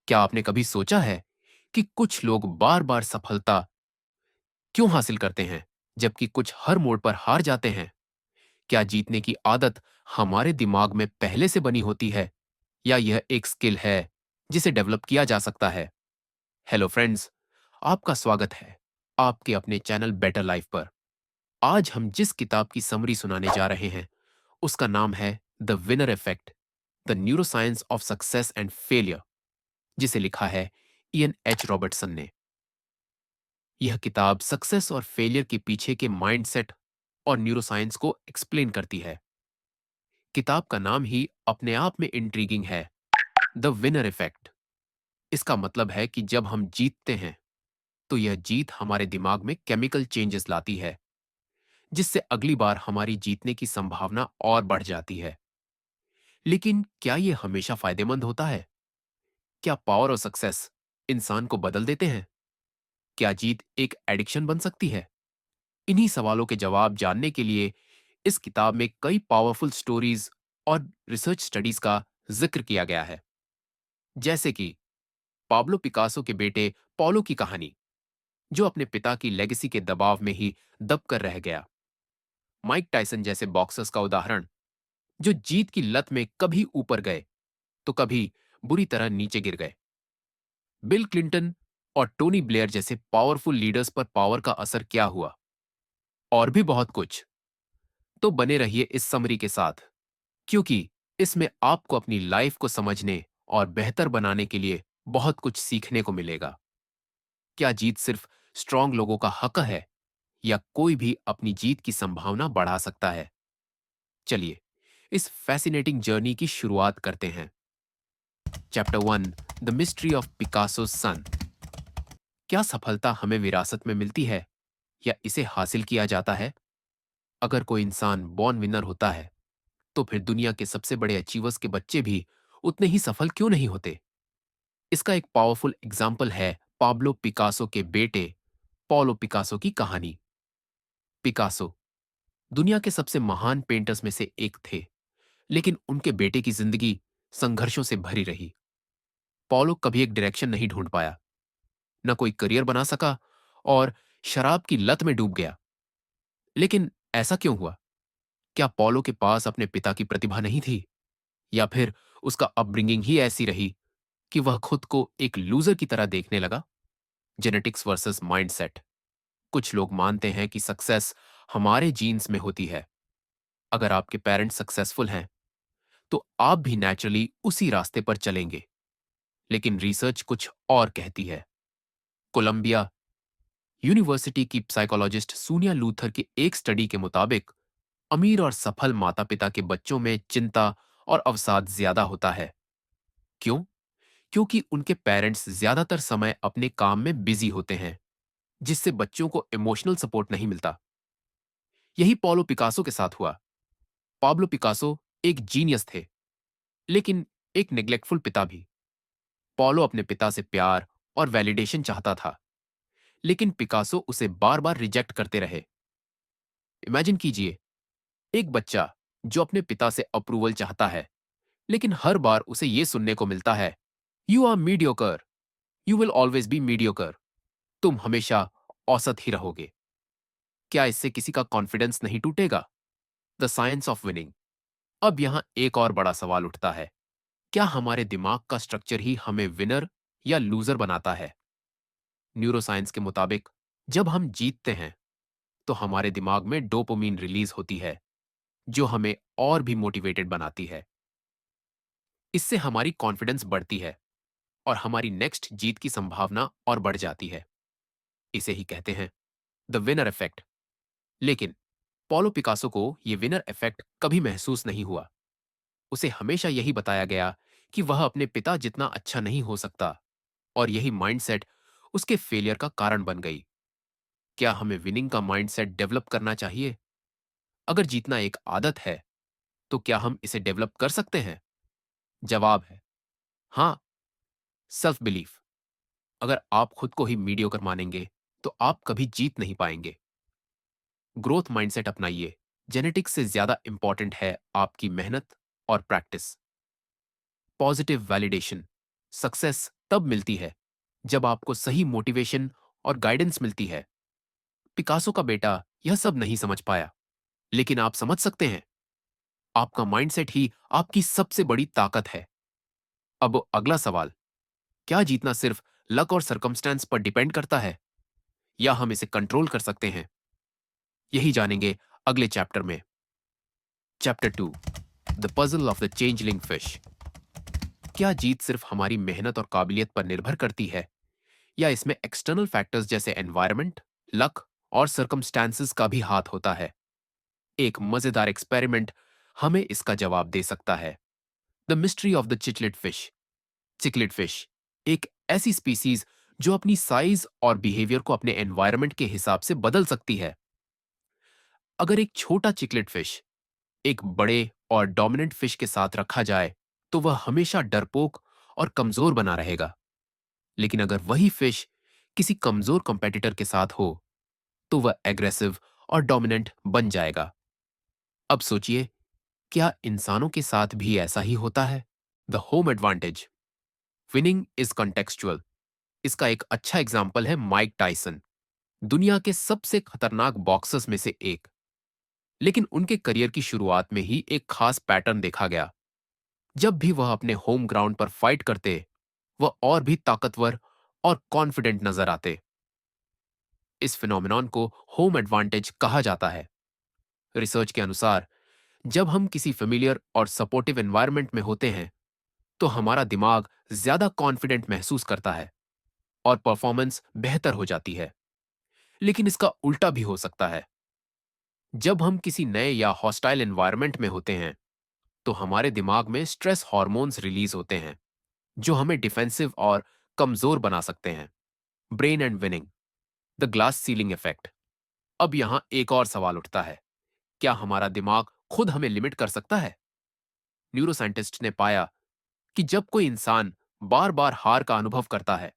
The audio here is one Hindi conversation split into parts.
क्या आपने कभी सोचा है कि कुछ लोग बार बार सफलता क्यों हासिल करते हैं जबकि कुछ हर मोड़ पर हार जाते हैं? क्या जीतने की आदत हमारे दिमाग में पहले से बनी होती है या यह एक स्किल है जिसे डेवलप किया जा सकता है? हेलो फ्रेंड्स, आपका स्वागत है आपके अपने चैनल बेटर लाइफ पर। आज हम जिस किताब की समरी सुनाने जा रहे हैं उसका नाम है the winner effect, the neuroscience of success and failure, जिसे लिखा है इयन एच रॉबर्टसन ने। यह किताब सक्सेस और फेलियर के पीछे के माइंडसेट और न्यूरोसाइंस को एक्सप्लेन करती है। किताब का नाम ही अपने आप में इंट्रीगिंग है, द विनर इफेक्ट। इसका मतलब है कि जब हम जीतते हैं तो यह जीत हमारे दिमाग में केमिकल चेंजेस लाती है, जिससे अगली बार हमारी जीतने की संभावना और बढ़ जाती है। लेकिन क्या यह हमेशा फायदेमंद होता है? क्या पावर और सक्सेस इंसान को बदल देते हैं? क्या जीत एक एडिक्शन बन सकती है? इन्हीं सवालों के जवाब जानने के लिए इस किताब में कई पावरफुल स्टोरीज और रिसर्च स्टडीज का जिक्र किया गया है। जैसे कि पाब्लो पिकासो के बेटे पौलो की कहानी, जो अपने पिता की लेगेसी के दबाव में ही दबकर रह गया। माइक टायसन जैसे बॉक्सर्स का उदाहरण, जो जीत की लत में कभी ऊपर गए तो कभी बुरी तरह नीचे गिर गए। बिल क्लिंटन और टोनी ब्लेयर जैसे पावरफुल लीडर्स पर पावर का असर क्या हुआ, और भी बहुत कुछ। तो बने रहिए इस समरी के साथ, क्योंकि इसमें आपको अपनी लाइफ को समझने और बेहतर बनाने के लिए बहुत कुछ सीखने को मिलेगा। क्या जीत सिर्फ स्ट्रांग लोगों का हक है या कोई भी अपनी जीत की संभावना बढ़ा सकता है? चलिए इस फैसिनेटिंग जर्नी की शुरुआत करते हैं। Chapter 1, the mystery of Picasso son. क्या सफलता हमें विरासत में मिलती है या इसे हासिल किया जाता है? अगर कोई इंसान बॉर्न विनर होता है तो फिर दुनिया के सबसे बड़े अचीवर्स के बच्चे भी उतने ही सफल क्यों नहीं होते? इसका एक पावरफुल एग्जाम्पल है पाब्लो पिकासो के बेटे पौलो पिकासो की कहानी। पिकासो दुनिया के सबसे महान पेंटर्स में से एक थे, लेकिन उनके बेटे की जिंदगी संघर्षों से भरी रही। पौलो कभी एक डायरेक्शन नहीं ढूंढ पाया, न कोई करियर बना सका और शराब की लत में डूब गया। लेकिन ऐसा क्यों हुआ? क्या पौलो के पास अपने पिता की प्रतिभा नहीं थी, या फिर उसका अपब्रिंगिंग ही ऐसी रही कि वह खुद को एक लूजर की तरह देखने लगा? Genetics versus mindset. कुछ लोग मानते हैं कि सक्सेस हमारे जीन्स में होती है। अगर आपके पेरेंट्स सक्सेसफुल हैं तो आप भी नेचुरली उसी रास्ते पर चलेंगे। लेकिन रिसर्च कुछ और कहती है। कोलंबिया यूनिवर्सिटी की साइकोलॉजिस्ट सूनिया लूथर की एक स्टडी के मुताबिक अमीर और सफल माता पिता के बच्चों में चिंता और अवसाद ज्यादा होता है। क्यों? क्योंकि उनके पेरेंट्स ज्यादातर समय अपने काम में बिजी होते हैं, जिससे बच्चों को इमोशनल सपोर्ट नहीं मिलता। यही पौलो पिकासो के साथ हुआ। पाब्लो पिकासो एक जीनियस थे, लेकिन एक नेग्लेक्टफुल पिता भी। पौलो अपने पिता से प्यार और वैलिडेशन चाहता था, लेकिन पिकासो उसे बार बार रिजेक्ट करते रहे। इमेजिन कीजिए, एक बच्चा जो अपने पिता से अप्रूवल चाहता है, लेकिन हर बार उसे यह सुनने को मिलता है, you are mediocre, you will always be mediocre. तुम हमेशा औसत ही रहोगे। क्या इससे किसी का कॉन्फिडेंस नहीं टूटेगा? The science of winning. अब यहां एक और बड़ा सवाल उठता है, क्या हमारे दिमाग का स्ट्रक्चर ही हमें विनर या लूजर बनाता है? न्यूरोसाइंस के मुताबिक जब हम जीतते हैं तो हमारे दिमाग में डोपामिन रिलीज होती है, जो हमें और भी मोटिवेटेड बनाती है। इससे हमारी कॉन्फिडेंस बढ़ती है और हमारी नेक्स्ट जीत की संभावना और बढ़ जाती है। इसे ही कहते हैं द विनर इफेक्ट। लेकिन पौलो पिकासो को यह विनर इफेक्ट कभी महसूस नहीं हुआ। उसे हमेशा यही बताया गया कि वह अपने पिता जितना अच्छा नहीं हो सकता, और यही माइंडसेट उसके फेलियर का कारण बन गई। क्या हमें विनिंग का माइंडसेट डेवलप करना चाहिए? अगर जीतना एक आदत है तो क्या हम इसे डेवलप कर सकते हैं? जवाब है हाँ। Self belief. अगर आप खुद को ही मीडियोकर मानेंगे तो आप कभी जीत नहीं पाएंगे। Growth mindset अपनाइए। जेनेटिक्स से ज्यादा इंपॉर्टेंट है आपकी मेहनत और प्रैक्टिस। Positive validation. सक्सेस तब मिलती है जब आपको सही मोटिवेशन और गाइडेंस मिलती है। पिकासो का बेटा यह सब नहीं समझ पाया, लेकिन आप समझ सकते हैं, आपका माइंडसेट ही आपकी सबसे बड़ी ताकत है। अब अगला सवाल, क्या जीतना सिर्फ लक और सर्कमस्टेंस पर डिपेंड करता है, या हम इसे कंट्रोल कर सकते हैं? यही जानेंगे अगले चैप्टर में। Chapter 2, the puzzle of the changeling fish. क्या जीत सिर्फ हमारी मेहनत और काबिलियत पर निर्भर करती है, या इसमें एक्सटर्नल फैक्टर्स जैसे एनवायरनमेंट, लक और सर्कमस्टांसेस का भी हाथ होता है? एक मजेदार एक्सपेरिमेंट हमें इसका जवाब दे सकता है। The mystery of the chiclet fish. Chiclet fish एक ऐसी स्पीसीज जो अपनी साइज और बिहेवियर को अपने एनवायरनमेंट के हिसाब से बदल सकती है। अगर एक छोटा चिकलेट फिश एक बड़े और डोमिनेंट फिश के साथ रखा जाए, तो वह हमेशा डरपोक और कमजोर बना रहेगा। लेकिन अगर वही फिश किसी कमजोर कंपेटिटर के साथ हो, तो वह एग्रेसिव और डोमिनेंट बन जाएगा। अब सोचिए, क्या इंसानों के साथ भी ऐसा ही होता है? The home advantage. Winning is contextual. इसका एक अच्छा एग्जाम्पल है माइक टाइसन, दुनिया के सबसे खतरनाक बॉक्सर्स में से एक। लेकिन उनके करियर की शुरुआत में ही एक खास पैटर्न देखा गया। जब भी वह अपने होम ग्राउंड पर फाइट करते, वह और भी ताकतवर और कॉन्फिडेंट नजर आते। इस फिनोमिनॉन को होम एडवांटेज कहा जाता है। रिसर्च के अनुसार, जब हम किसी फेमिलियर और सपोर्टिव एनवायरनमेंट में होते हैं, तो हमारा दिमाग ज्यादा कॉन्फिडेंट महसूस करता है और परफॉर्मेंस बेहतर हो जाती है। लेकिन इसका उल्टा भी हो सकता है। जब हम किसी नए या हॉस्टाइल एनवायरनमेंट में होते हैं, तो हमारे दिमाग में स्ट्रेस हार्मोन्स रिलीज होते हैं, जो हमें डिफेंसिव और कमजोर बना सकते हैं। Brain and winning, the glass ceiling effect. अब यहां एक और सवाल उठता है, क्या हमारा दिमाग खुद हमें लिमिट कर सकता है? न्यूरोसाइंटिस्ट ने पाया कि जब कोई इंसान बार बार हार का अनुभव करता है,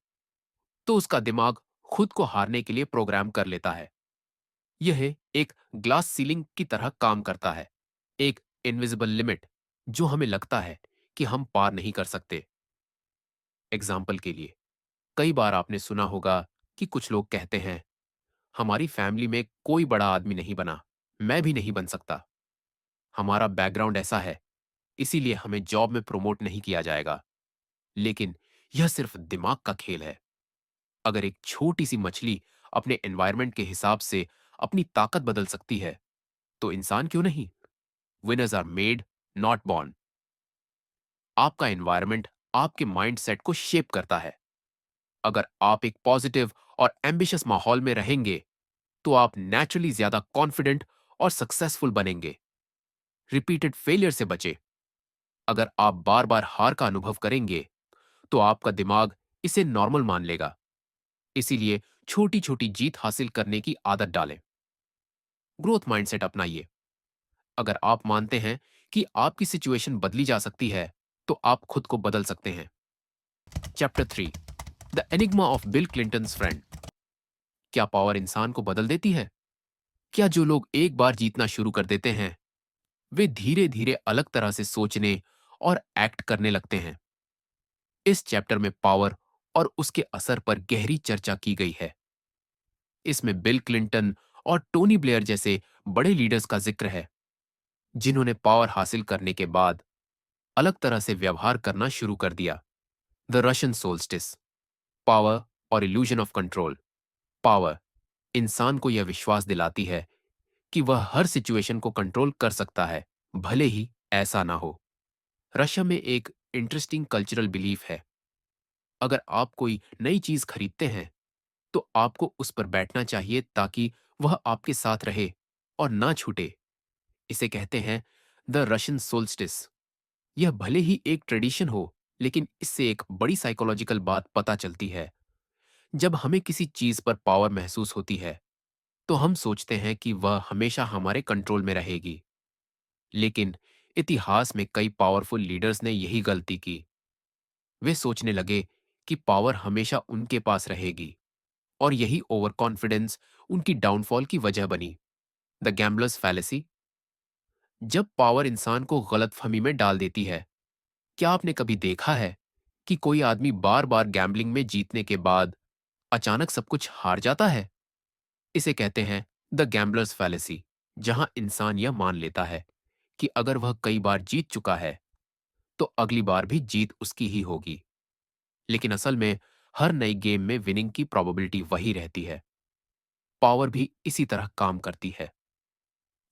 तो उसका दिमाग खुद को हारने के लिए प्रोग्राम कर लेता है। यह एक ग्लास सीलिंग की तरह काम करता है, एक इनविजिबल लिमिट जो हमें लगता है कि हम पार नहीं कर सकते। एग्जाम्पल के लिए, कई बार आपने सुना होगा कि कुछ लोग कहते हैं, हमारी फैमिली में कोई बड़ा आदमी नहीं बना, मैं भी नहीं बन सकता। हमारा बैकग्राउंड ऐसा है, इसीलिए हमें जॉब में प्रमोट नहीं किया जाएगा। लेकिन यह सिर्फ दिमाग का खेल है। अगर एक छोटी सी मछली अपने एनवायरनमेंट के हिसाब से अपनी ताकत बदल सकती है, तो इंसान क्यों नहीं? Winners are made, not born. आपका एनवायरनमेंट आपके माइंडसेट को शेप करता है। अगर आप एक पॉजिटिव और एम्बिशियस माहौल में रहेंगे, तो आप नेचुरली ज्यादा कॉन्फिडेंट और सक्सेसफुल बनेंगे। रिपीटेड फेलियर से बचें। अगर आप बार बार हार का अनुभव करेंगे, तो आपका दिमाग इसे नॉर्मल मान लेगा। इसीलिए छोटी छोटी जीत हासिल करने की आदत डालें। ग्रोथ माइंडसेट अपनाइए। अगर आप मानते हैं कि आपकी सिचुएशन बदली जा सकती है, तो आप खुद को बदल सकते हैं। Chapter 3, the enigma of bill Clinton friend. क्या पावर इंसान को बदल देती है? क्या जो लोग एक बार जीतना शुरू कर देते हैं, वे धीरे धीरे अलग तरह से सोचने और एक्ट करने लगते हैं? इस चैप्टर में पावर और उसके असर पर गहरी चर्चा की गई है। इसमें बिल क्लिंटन और टोनी ब्लेयर जैसे बड़े लीडर्स का जिक्र है, जिन्होंने पावर हासिल करने के बाद अलग तरह से व्यवहार करना शुरू कर दिया। The Russian solstice. पावर और इल्यूजन ऑफ कंट्रोल। पावर इंसान को यह विश्वास दिलाती है कि वह हर सिचुएशन को कंट्रोल कर सकता है, भले ही ऐसा ना हो। रशिया में एक इंटरेस्टिंग कल्चरल बिलीफ है, अगर आप कोई नई चीज खरीदते हैं, तो आपको उस पर बैठना चाहिए ताकि वह आपके साथ रहे और ना छूटे। इसे कहते हैं द रशियन सोल्स्टिस। यह भले ही एक ट्रेडिशन हो, लेकिन इससे एक बड़ी साइकोलॉजिकल बात पता चलती है। जब हमें किसी चीज पर पावर महसूस होती है, तो हम सोचते हैं कि वह हमेशा हमारे कंट्रोल में रहेगी। लेकिन इतिहास में कई पावरफुल लीडर्स ने यही गलती की। वे सोचने लगे कि पावर हमेशा उनके पास रहेगी, और यही ओवर कॉन्फिडेंस उनकी डाउनफॉल की वजह बनी। The gamblers fallacy. जब पावर इंसान को गलतफहमी में डाल देती है, क्या आपने कभी देखा है कि कोई आदमी बार बार गैम्बलिंग में जीतने के बाद अचानक सब कुछ हार जाता है? इसे कहते हैं द गैम्बलर्स फैलेसी, जहां इंसान यह मान लेता है कि अगर वह कई बार जीत चुका है तो अगली बार भी जीत उसकी ही होगी। लेकिन असल में हर नई गेम में विनिंग की प्रोबेबिलिटी वही रहती है। पावर भी इसी तरह काम करती है।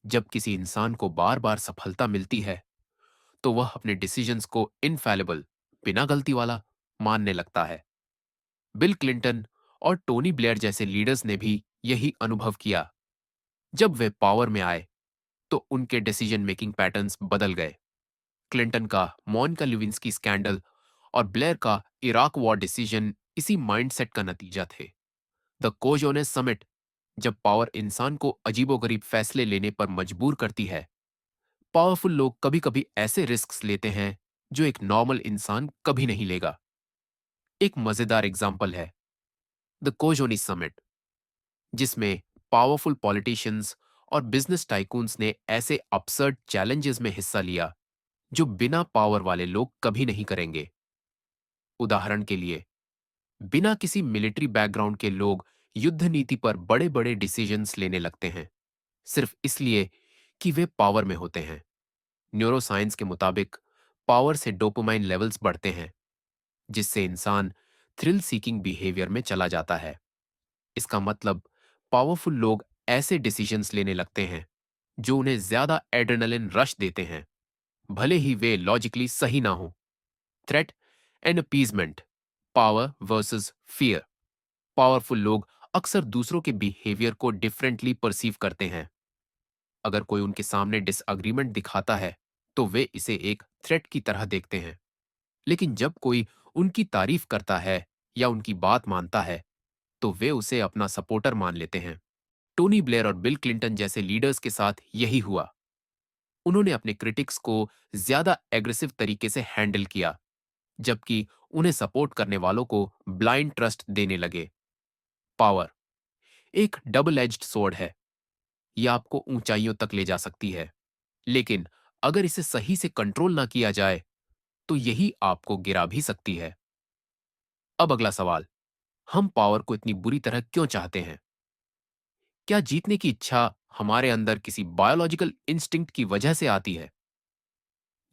जब किसी इंसान को बार बार सफलता मिलती है तो वह अपने डिसीजंस को इनफैलिबल, बिना गलती वाला मानने लगता है। बिल क्लिंटन और टोनी ब्लेयर जैसे लीडर्स ने भी यही अनुभव किया। जब वे पावर में आए तो उनके डिसीजन मेकिंग पैटर्न्स बदल गए। क्लिंटन का मोनिका लिविंस्की स्कैंडल और ब्लेयर का इराक वॉर डिसीजन इसी माइंडसेट का नतीजा थे। द कोजोनेस समिट, जब पावर इंसान को अजीबोगरीब फैसले लेने पर मजबूर करती है। पावरफुल लोग कभी कभी ऐसे रिस्क लेते हैं जो एक नॉर्मल इंसान कभी नहीं लेगा। एक मजेदार एग्जाम्पल है द कोजोनिस समिट, जिसमें पावरफुल पॉलिटिशियंस और बिजनेस टाइकून्स ने ऐसे अपसर्ड चैलेंजेस में हिस्सा लिया जो बिना पावर वाले लोग कभी नहीं करेंगे। उदाहरण के लिए, बिना किसी मिलिट्री बैकग्राउंड के लोग युद्ध नीति पर बड़े बड़े डिसीजंस लेने लगते हैं, सिर्फ इसलिए कि वे पावर में होते हैं। न्यूरोसाइंस के मुताबिक पावर से डोपामाइन लेवल्स बढ़ते हैं, जिससे इंसान थ्रिल सीकिंग बिहेवियर में चला जाता है। इसका मतलब पावरफुल लोग ऐसे डिसीजंस लेने लगते हैं जो उन्हें ज्यादा एड्रेनलिन रश देते हैं, भले ही वे लॉजिकली सही ना हो। Threat and appeasement, power versus fear. Powerful लोग अक्सर दूसरों के बिहेवियर को डिफरेंटली परसीव करते हैं। अगर कोई उनके सामने डिसएग्रीमेंट दिखाता है तो वे इसे एक थ्रेट की तरह देखते हैं, लेकिन जब कोई उनकी तारीफ करता है या उनकी बात मानता है तो वे उसे अपना सपोर्टर मान लेते हैं। टोनी ब्लेयर और बिल क्लिंटन जैसे लीडर्स के साथ यही हुआ। उन्होंने अपने क्रिटिक्स को ज्यादा एग्रेसिव तरीके से हैंडल किया, जबकि उन्हें सपोर्ट करने वालों को ब्लाइंड ट्रस्ट देने लगे। पावर एक डबल एज्ड स्वॉर्ड है। यह आपको ऊंचाइयों तक ले जा सकती है, लेकिन अगर इसे सही से कंट्रोल ना किया जाए तो यही आपको गिरा भी सकती है। अब अगला सवाल, हम पावर को इतनी बुरी तरह क्यों चाहते हैं? क्या जीतने की इच्छा हमारे अंदर किसी बायोलॉजिकल इंस्टिंक्ट की वजह से आती है?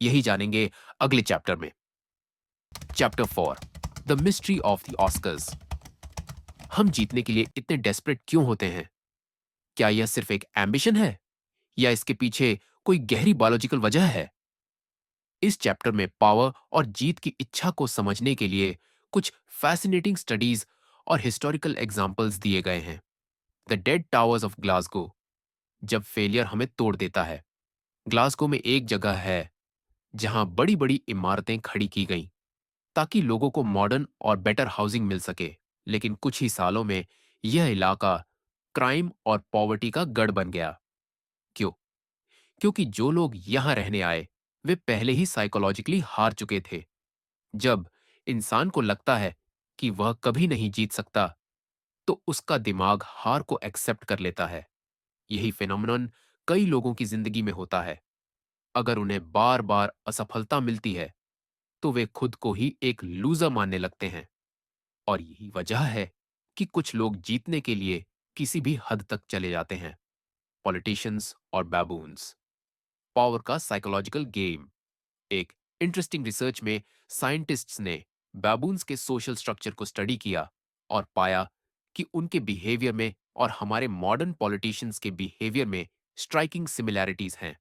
यही जानेंगे अगले चैप्टर में। Chapter 4, the mystery of the Oscars. हम जीतने के लिए इतने डेस्परेट क्यों होते हैं? क्या यह सिर्फ एक एम्बिशन है या इसके पीछे कोई गहरी बायोलॉजिकल वजह है? इस चैप्टर में पावर और जीत की इच्छा को समझने के लिए कुछ फैसिनेटिंग स्टडीज और हिस्टोरिकल एग्जाम्पल्स दिए गए हैं। The dead towers of Glasgow, जब फेलियर हमें तोड़ देता है। ग्लासगो में एक जगह है जहां बड़ी बड़ी इमारतें खड़ी की गईं ताकि लोगों को मॉडर्न और बेटर हाउसिंग मिल सके, लेकिन कुछ ही सालों में यह इलाका क्राइम और पॉवर्टी का गढ़ बन गया। क्यों? क्योंकि जो लोग यहां रहने आए वे पहले ही साइकोलॉजिकली हार चुके थे। जब इंसान को लगता है कि वह कभी नहीं जीत सकता तो उसका दिमाग हार को एक्सेप्ट कर लेता है। यही फिनोमेनन कई लोगों की जिंदगी में होता है। अगर उन्हें बार बार असफलता मिलती है तो वे खुद को ही एक लूजर मानने लगते हैं। और यही वजह है कि कुछ लोग जीतने के लिए किसी भी हद तक चले जाते हैं। पॉलिटिशियंस और बैबून्स, पावर का साइकोलॉजिकल गेम। एक इंटरेस्टिंग रिसर्च में साइंटिस्ट्स ने बैबून्स के सोशल स्ट्रक्चर को स्टडी किया और पाया कि उनके बिहेवियर में और हमारे मॉडर्न पॉलिटिशियंस के बिहेवियर में स्ट्राइकिंग सिमिलैरिटीज हैं।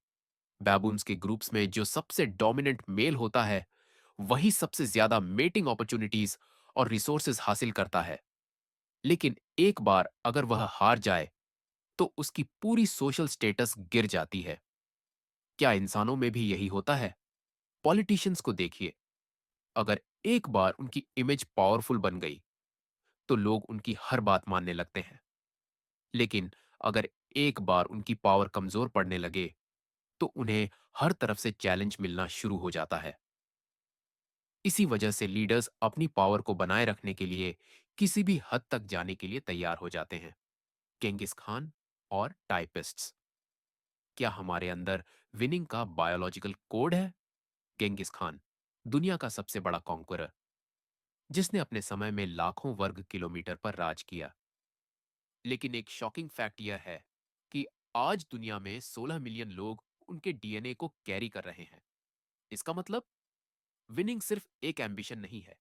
बैबून्स के ग्रुप्स में जो सबसे डोमिनेंट मेल होता है वही सबसे ज्यादा मेटिंग अपॉर्चुनिटीज और रिसोर्सेज हासिल करता है। लेकिन एक बार अगर वह हार जाए तो उसकी पूरी सोशल स्टेटस गिर जाती है। क्या इंसानों में भी यही होता है? पॉलिटिशियंस को देखिए, अगर एक बार उनकी इमेज पावरफुल बन गई तो लोग उनकी हर बात मानने लगते हैं। लेकिन अगर एक बार उनकी पावर कमजोर पड़ने लगे तो उन्हें हर तरफ से चैलेंज मिलना शुरू हो जाता है। इसी वजह से लीडर्स अपनी पावर को बनाए रखने के लिए किसी भी हद तक जाने के लिए तैयार हो जाते हैं। किंगिस खान और टाइपिस्ट्स, क्या हमारे अंदर विनिंग का बायोलॉजिकल कोड है? किंगिस खान, दुनिया का सबसे बड़ा कॉन्करर, जिसने अपने समय में लाखों वर्ग किलोमीटर पर राज किया। लेकिन एक शॉकिंग फैक्ट यह है कि आज दुनिया में 16 मिलियन लोग उनके डीएनए को कैरी कर रहे हैं। इसका मतलब विनिंग सिर्फ एक एम्बिशन नहीं है,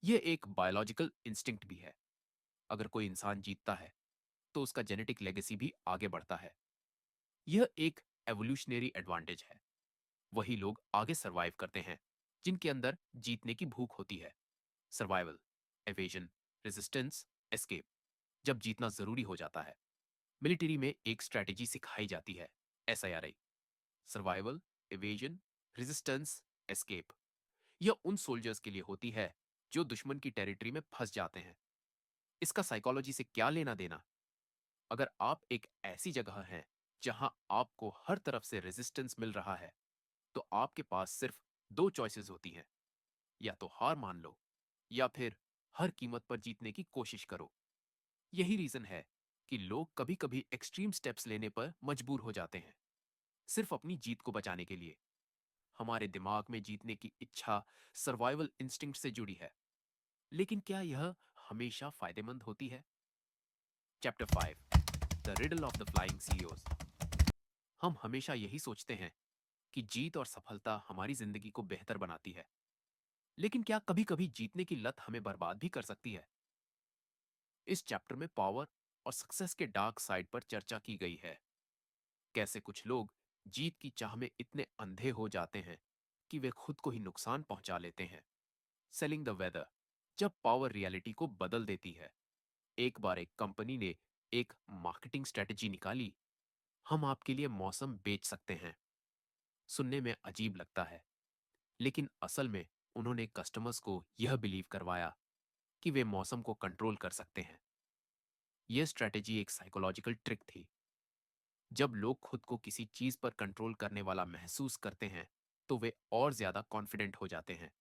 यह एक बायोलॉजिकल इंस्टिंक्ट भी है। अगर कोई इंसान जीतता है तो उसका जेनेटिक लेगेसी भी आगे बढ़ता है। यह एक एवोल्यूशनरी एडवांटेज है। वही लोग आगे सरवाइव करते हैं जिनके अंदर जीतने की भूख होती है। Survival, evasion, resistance, escape. जब जीतना जरूरी हो जाता है, मिलिट्री में एक स्ट्रेटेजी सिखाई जाती है, SIRI। Survival, evasion, resistance, escape. यह उन सोल्जर्स के लिए होती है जो दुश्मन की टेरिटरी में फंस जाते हैं। इसका साइकोलॉजी से क्या लेना देना? अगर आप एक ऐसी जगह हैं जहां आपको हर तरफ से रेजिस्टेंस मिल रहा है, तो आपके पास सिर्फ दो चॉइसेस होती हैं। या तो हार मान लो, या फिर हर कीमत पर जीतने की कोशिश करो। यही रीजन है कि लोग कभी कभी एक्सट्रीम स्टेप्स लेने पर मजबूर हो जाते हैं, सिर्फ अपनी जीत को बचाने के लिए। हमारे दिमाग में जीतने की इच्छा सर्वाइवल इंस्टिंक्ट से जुड़ी है, लेकिन क्या यह हमेशा फायदेमंद होती है? Chapter 5, the riddle of the flying CEOs. हम हमेशा यही सोचते हैं कि जीत और सफलता हमारी जिंदगी को बेहतर बनाती है, लेकिन क्या कभी कभी जीतने की लत हमें बर्बाद भी कर सकती है? इस चैप्टर में पावर और सक्सेस के डार्क साइड पर चर्चा की गई है। कैसे कुछ लोग जीत की चाह में इतने अंधे हो जाते हैं कि वे खुद को ही नुकसान पहुंचा लेते हैं। सेलिंग द वेदर, जब पावर रियलिटी को बदल देती है। एक बार एक कंपनी ने एक मार्केटिंग स्ट्रेटेजी निकाली, हम आपके लिए मौसम बेच सकते हैं। सुनने में अजीब लगता है, लेकिन असल में उन्होंने कस्टमर्स को यह बिलीव करवाया कि वे मौसम को कंट्रोल कर सकते हैं। यह स्ट्रेटेजी एक साइकोलॉजिकल ट्रिक थी। जब लोग खुद को किसी चीज पर कंट्रोल करने वाला महसूस करते हैं, तो वे और ज्यादा कॉन्फिडेंट हो जाते हैं,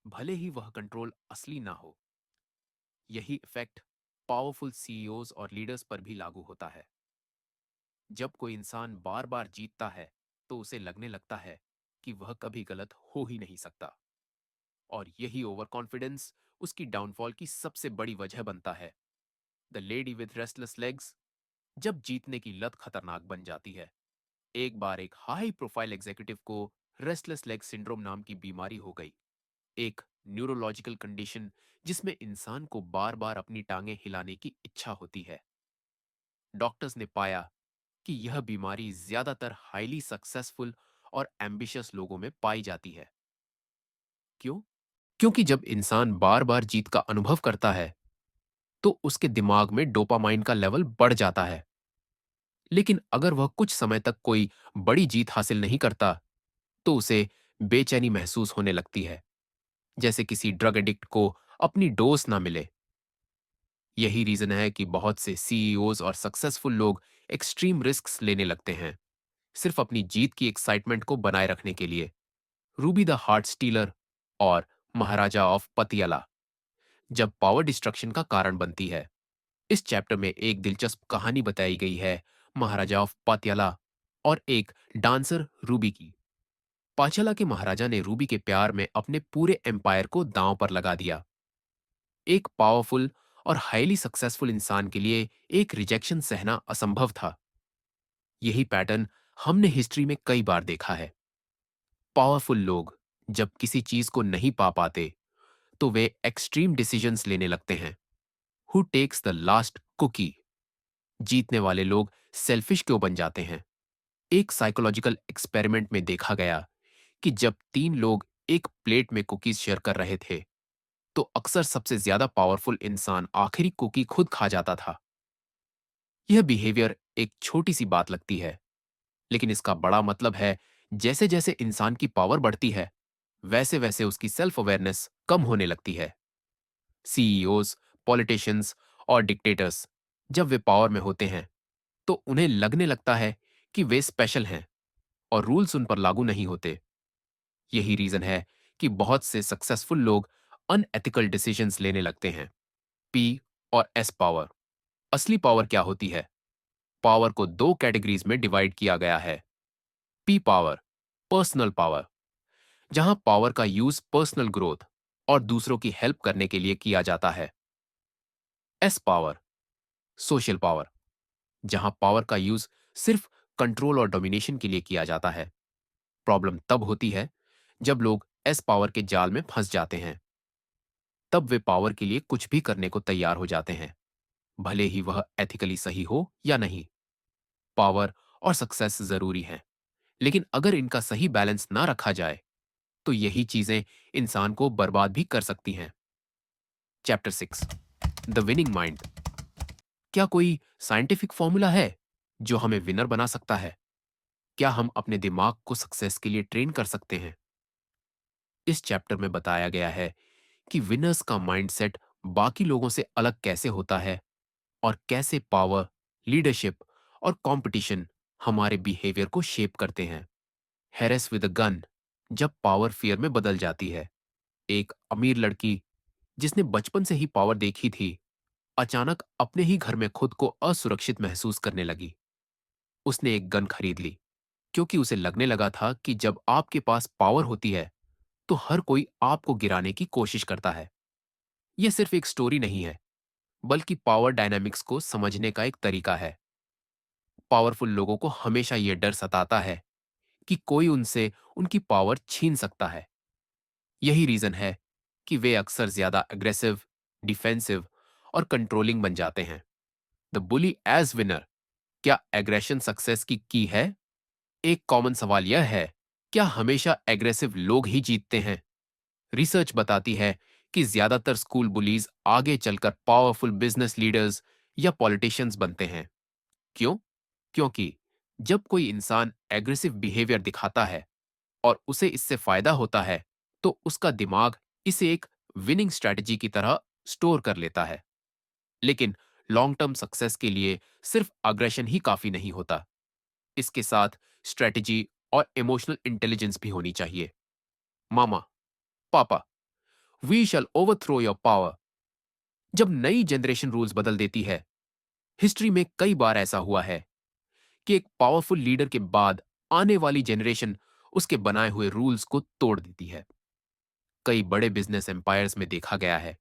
भले ही वह कंट्रोल असली ना हो। यही इफेक्ट पावरफुल सीईओज और लीडर्स पर भी लागू होता है। जब कोई इंसान बार बार जीतता है, तो उसे लगने लगता है कि वह कभी गलत हो ही नहीं सकता। और यही ओवर कॉन्फिडेंस उसकी डाउनफॉल की सबसे बड़ी वजह बनता है। The lady with restless legs. जब जीतने की लत खतरनाक बन जाती है। एक बार एक हाई प्रोफाइल एग्जीक्यूटिव को रेस्टलेस लेग सिंड्रोम नाम की बीमारी हो गई। एक न्यूरोलॉजिकल कंडीशन जिसमें इंसान को बार बार अपनी टांगें हिलाने की इच्छा होती है। डॉक्टर्स ने पाया कि यह बीमारी ज्यादातर हाईली सक्सेसफुल और एम्बिशियस लोगों में पाई जाती है। क्यों? क्योंकि जब इंसान बार बार जीत का अनुभव करता है, तो उसके दिमाग में डोपामाइन का लेवल बढ़ जाता है। लेकिन अगर वह कुछ समय तक कोई बड़ी जीत हासिल नहीं करता, तो उसे बेचैनी महसूस होने लगती है, जैसे किसी ड्रग एडिक्ट को अपनी डोज ना मिले। यही रीजन है कि बहुत से सीईओज और सक्सेसफुल लोग एक्सट्रीम रिस्क्स लेने लगते हैं, सिर्फ अपनी जीत की एक्साइटमेंट को बनाए रखने के लिए। रूबी द हार्ट स्टीलर और महाराजा ऑफ पतियाला जब पावर डिस्ट्रक्शन का कारण बनती है। इस चैप्टर में एक दिलचस्प कहानी बताई गई है महाराजा ऑफ पातियाला और एक डांसर रूबी की। पांचाला के महाराजा ने रूबी के प्यार में अपने पूरे एम्पायर को दांव पर लगा दिया। एक पावरफुल और हाईली सक्सेसफुल इंसान के लिए एक रिजेक्शन सहना असंभव था। यही पैटर्न हमने हिस्ट्री में कई बार देखा है। पावरफुल लोग जब किसी चीज को नहीं पा पाते, तो वे एक्सट्रीम डिसीजंस लेने लगते हैं। Who takes the last cookie? जीतने वाले लोग सेल्फिश क्यों बन जाते हैं? एक साइकोलॉजिकल एक्सपेरिमेंट में देखा गया कि जब तीन लोग एक प्लेट में कुकीज शेयर कर रहे थे, तो अक्सर सबसे ज्यादा पावरफुल इंसान आखिरी कुकी खुद खा जाता था। यह बिहेवियर एक छोटी सी बात लगती है, लेकिन इसका बड़ा मतलब है, जैसे जैसे इंसान की पावर बढ़ती है, वैसे वैसे उसकी सेल्फ अवेयरनेस कम होने लगती है। सीईओज, पॉलिटिशियंस और डिक्टेटर्स जब वे पावर में होते हैं, तो उन्हें लगने लगता है कि वे स्पेशल हैं और रूल्स उन पर लागू नहीं होते। यही रीजन है कि बहुत से सक्सेसफुल लोग अनएथिकल डिसीजंस लेने लगते हैं। पी और एस पावर। असली पावर क्या होती है? पावर को दो कैटेगरीज में डिवाइड किया गया है। पी पावर, पर्सनल पावर, जहां पावर का यूज पर्सनल ग्रोथ, और दूसरों की हेल्प करने के लिए किया जाता है। एस पावर, सोशल पावर, जहां पावर का यूज सिर्फ कंट्रोल और डोमिनेशन के लिए किया जाता है। प्रॉब्लम तब होती है जब लोग एस पावर के जाल में फंस जाते हैं। तब वे पावर के लिए कुछ भी करने को तैयार हो जाते हैं, भले ही वह एथिकली सही हो या नहीं। पावर और सक्सेस जरूरी है, लेकिन अगर इनका सही बैलेंस ना रखा जाए तो यही चीजें इंसान को बर्बाद भी कर सकती हैं। Chapter 6, the winning mind. क्या कोई साइंटिफिक फॉर्मूला है जो हमें विनर बना सकता है? क्या हम अपने दिमाग को सक्सेस के लिए ट्रेन कर सकते हैं? इस चैप्टर में बताया गया है कि विनर्स का माइंडसेट बाकी लोगों से अलग कैसे होता है और कैसे पावर, लीडरशिप और कंपटीशन हमारे बिहेवियर को शेप करते हैं। हैरेस विद अ गन, जब पावर फियर में बदल जाती है। एक अमीर लड़की जिसने बचपन से ही पावर देखी थी, अचानक अपने ही घर में खुद को असुरक्षित महसूस करने लगी। उसने एक गन खरीद ली क्योंकि उसे लगने लगा था कि जब आपके पास पावर होती है तो हर कोई आपको गिराने की कोशिश करता है। यह सिर्फ एक स्टोरी नहीं है, बल्कि पावर डायनामिक्स को समझने का एक तरीका है। पावरफुल लोगों को हमेशा यह डर सताता है कि कोई उनसे उनकी पावर छीन सकता है। यही रीजन है कि वे अक्सर ज्यादा अग्रेसिव, डिफेंसिव और कंट्रोलिंग बन जाते हैं। द बुली एज विनर, क्या एग्रेशन सक्सेस की है? एक कॉमन सवाल यह है, क्या हमेशा एग्रेसिव लोग ही जीतते हैं? रिसर्च बताती है कि ज्यादातर स्कूल बुलीज आगे चलकर पावरफुल बिजनेस लीडर्स या पॉलिटिशियंस बनते हैं। क्यों? क्योंकि जब कोई इंसान एग्रेसिव बिहेवियर दिखाता है और उसे इससे फायदा होता है, तो उसका दिमाग इसे एक विनिंग स्ट्रैटेजी की तरह स्टोर कर लेता है। लेकिन लॉन्ग टर्म सक्सेस के लिए सिर्फ अग्रेशन ही काफी नहीं होता। इसके साथ स्ट्रैटेजी और इमोशनल इंटेलिजेंस भी होनी चाहिए। Mama, papa, we shall overthrow your power. जब नई जनरेशन रूल्स बदल देती है, हिस्ट्री में कई बार ऐसा हुआ है कि एक पावरफुल लीडर के बाद आने वाली जनरेशन उसके बनाए हुए रूल्स को तोड़ देती है। कई बड़े बिजनेस एम्पायर्स में देखा गया है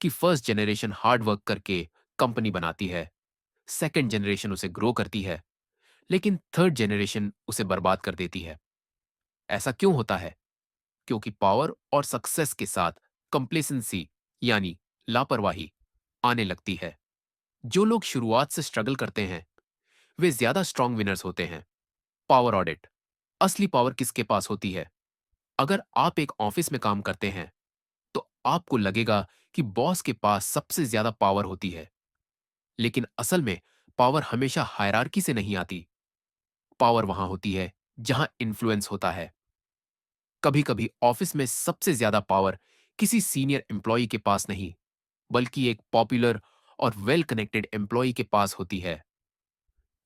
कि फर्स्ट जनरेशन हार्ड वर्क करके कंपनी बनाती है, सेकंड जनरेशन उसे ग्रो करती है, लेकिन थर्ड जनरेशन उसे बर्बाद कर देती है। ऐसा क्यों होता है? क्योंकि पावर और सक्सेस के साथ कंप्लेसेंसी, यानी लापरवाही, आने लगती है। जो लोग शुरुआत से स्ट्रगल करते हैं वे ज्यादा स्ट्रांग विनर्स होते हैं। पावर ऑडिट, असली पावर किसके पास होती है? अगर आप एक ऑफिस में काम करते हैं तो आपको लगेगा कि बॉस के पास सबसे ज्यादा पावर होती है, लेकिन असल में पावर हमेशा हायरार्की से नहीं आती। पावर वहां होती है जहां इन्फ्लुएंस होता है। कभी कभी ऑफिस में सबसे ज्यादा पावर किसी सीनियर एम्प्लॉय के पास नहीं, बल्कि एक पॉपुलर और वेल कनेक्टेड एम्प्लॉय के पास होती है।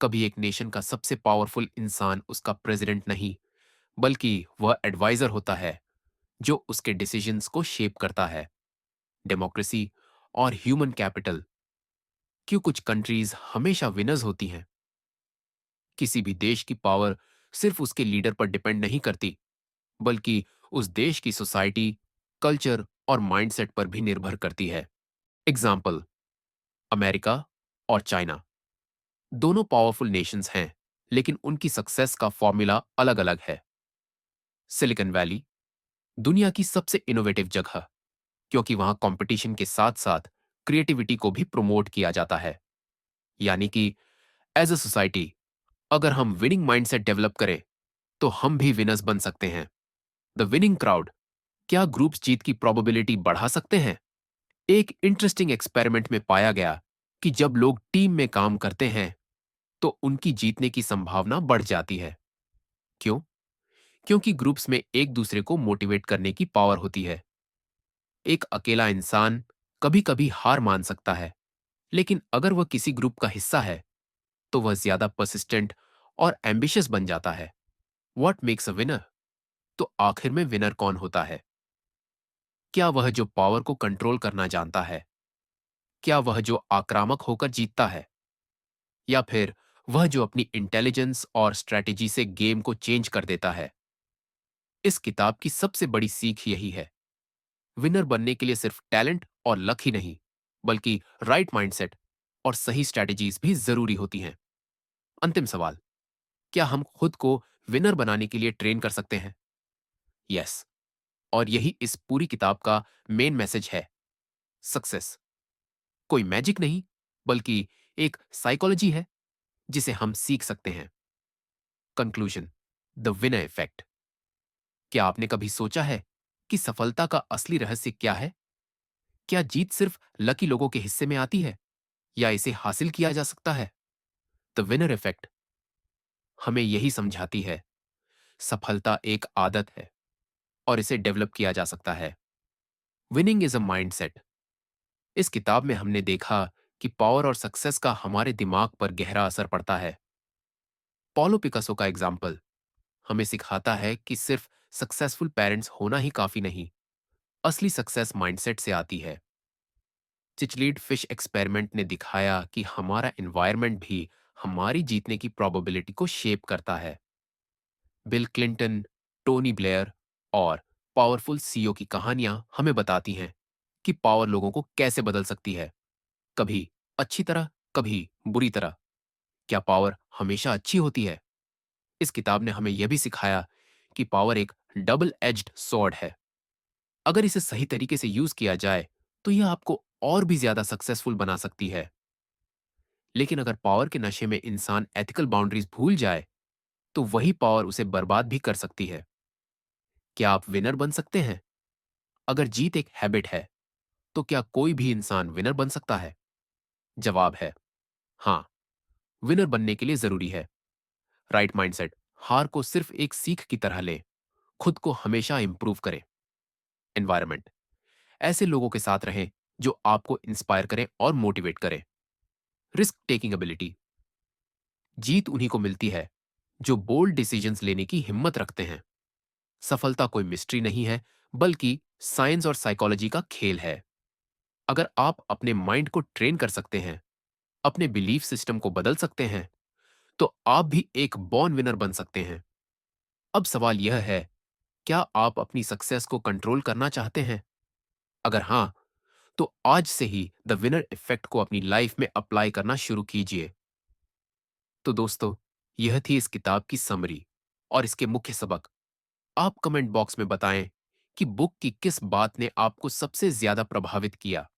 कभी एक नेशन का सबसे पावरफुल इंसान उसका प्रेसिडेंट नहीं, बल्कि वह एडवाइजर होता है जो उसके डिसीजंस को शेप करता है। डेमोक्रेसी और ह्यूमन कैपिटल, क्यों कुछ कंट्रीज हमेशा विनर्स होती हैं? किसी भी देश की पावर सिर्फ उसके लीडर पर डिपेंड नहीं करती, बल्कि उस देश की सोसाइटी, कल्चर और माइंडसेट पर भी निर्भर करती है। एग्जाम्पल, अमेरिका और चाइना, दोनों पावरफुल नेशंस हैं, लेकिन उनकी सक्सेस का फॉर्मूला अलग अलग है। सिलिकॉन वैली, दुनिया की सबसे इनोवेटिव जगह, क्योंकि वहां कंपटीशन के साथ साथ क्रिएटिविटी को भी प्रमोट किया जाता है। यानी कि एज अ सोसाइटी, अगर हम विनिंग माइंडसेट डेवलप करें तो हम भी विनर्स बन सकते हैं। द विनिंग क्राउड, क्या ग्रुप्स जीत की प्रोबेबिलिटी बढ़ा सकते हैं? एक इंटरेस्टिंग एक्सपेरिमेंट में पाया गया कि जब लोग टीम में काम करते हैं तो उनकी जीतने की संभावना बढ़ जाती है। क्यों? क्योंकि ग्रुप्स में एक दूसरे को मोटिवेट करने की पावर होती है। एक अकेला इंसान कभी कभी हार मान सकता है, लेकिन अगर वह किसी ग्रुप का हिस्सा है तो वह ज्यादा परसिस्टेंट और एम्बिशियस बन जाता है। What makes a winner? तो आखिर में विनर कौन होता है? क्या वह जो पावर को कंट्रोल करना जानता है? क्या वह जो आक्रामक होकर जीतता है? या फिर वह जो अपनी इंटेलिजेंस और स्ट्रेटेजी से गेम को चेंज कर देता है? इस किताब की सबसे बड़ी सीख यही है, विनर बनने के लिए सिर्फ टैलेंट और लक ही नहीं, बल्कि राइट माइंडसेट और सही स्ट्रैटेजीज भी जरूरी होती हैं। अंतिम सवाल, क्या हम खुद को विनर बनाने के लिए ट्रेन कर सकते हैं? यस। और यही इस पूरी किताब का मेन मैसेज है। सक्सेस कोई मैजिक नहीं, बल्कि एक साइकोलॉजी है जिसे हम सीख सकते हैं। Conclusion, the winner effect. क्या आपने कभी सोचा है कि सफलता का असली रहस्य क्या है? क्या जीत सिर्फ लकी लोगों के हिस्से में आती है, या इसे हासिल किया जा सकता है? द विनर इफेक्ट हमें यही समझाती है, सफलता एक आदत है और इसे डेवलप किया जा सकता है। Winning is a mindset. इस किताब में हमने देखा कि पावर और सक्सेस का हमारे दिमाग पर गहरा असर पड़ता है। पॉलो पिकासो का एग्जाम्पल हमें सिखाता है कि सिर्फ सक्सेसफुल पेरेंट्स होना ही काफी नहीं, असली सक्सेस माइंडसेट से आती है। चिचलीड फिश एक्सपेरिमेंट ने दिखाया कि हमारा एनवायरनमेंट भी हमारी जीतने की प्रोबेबिलिटी को शेप करता है। बिल क्लिंटन, टोनी ब्लेयर और पावरफुल सीईओ की कहानियां हमें बताती हैं कि पावर लोगों को कैसे बदल सकती है, कभी अच्छी तरह, कभी बुरी तरह। क्या पावर हमेशा अच्छी होती है? इस किताब ने हमें यह भी सिखाया कि पावर एक डबल एज्ड स्वॉर्ड है। अगर इसे सही तरीके से यूज किया जाए तो यह आपको और भी ज्यादा सक्सेसफुल बना सकती है। लेकिन अगर पावर के नशे में इंसान एथिकल बाउंड्रीज भूल जाए तो वही पावर उसे बर्बाद भी कर सकती है। क्या आप विनर बन सकते हैं? अगर जीत एक हैबिट है, तो क्या कोई भी इंसान विनर बन सकता है? जवाब है हाँ। विनर बनने के लिए जरूरी है राइट माइंडसेट। हार को सिर्फ एक सीख की तरह लें, खुद को हमेशा इंप्रूव करें। एनवायरनमेंट, ऐसे लोगों के साथ रहें जो आपको इंस्पायर करें और मोटिवेट करें। रिस्क टेकिंग एबिलिटी, जीत उन्हीं को मिलती है जो बोल्ड डिसीजंस लेने की हिम्मत रखते हैं। सफलता कोई मिस्ट्री नहीं है, बल्कि साइंस और साइकोलॉजी का खेल है। अगर आप अपने माइंड को ट्रेन कर सकते हैं, अपने बिलीफ सिस्टम को बदल सकते हैं, तो आप भी एक बॉर्न विनर बन सकते हैं। अब सवाल यह है, क्या आप अपनी सक्सेस को कंट्रोल करना चाहते हैं? अगर हां, तो आज से ही द विनर इफेक्ट को अपनी लाइफ में अप्लाई करना शुरू कीजिए। तो दोस्तों, यह थी इस किताब की समरी और इसके मुख्य सबक। आप कमेंट बॉक्स में बताएं कि बुक की किस बात ने आपको सबसे ज्यादा प्रभावित किया।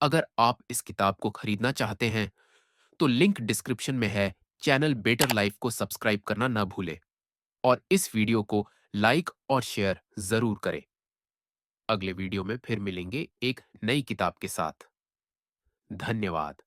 अगर आप इस किताब को खरीदना चाहते हैं तो लिंक डिस्क्रिप्शन में है। चैनल बेटर लाइफ को सब्सक्राइब करना ना भूलें और इस वीडियो को लाइक और शेयर जरूर करें। अगले वीडियो में फिर मिलेंगे एक नई किताब के साथ। धन्यवाद।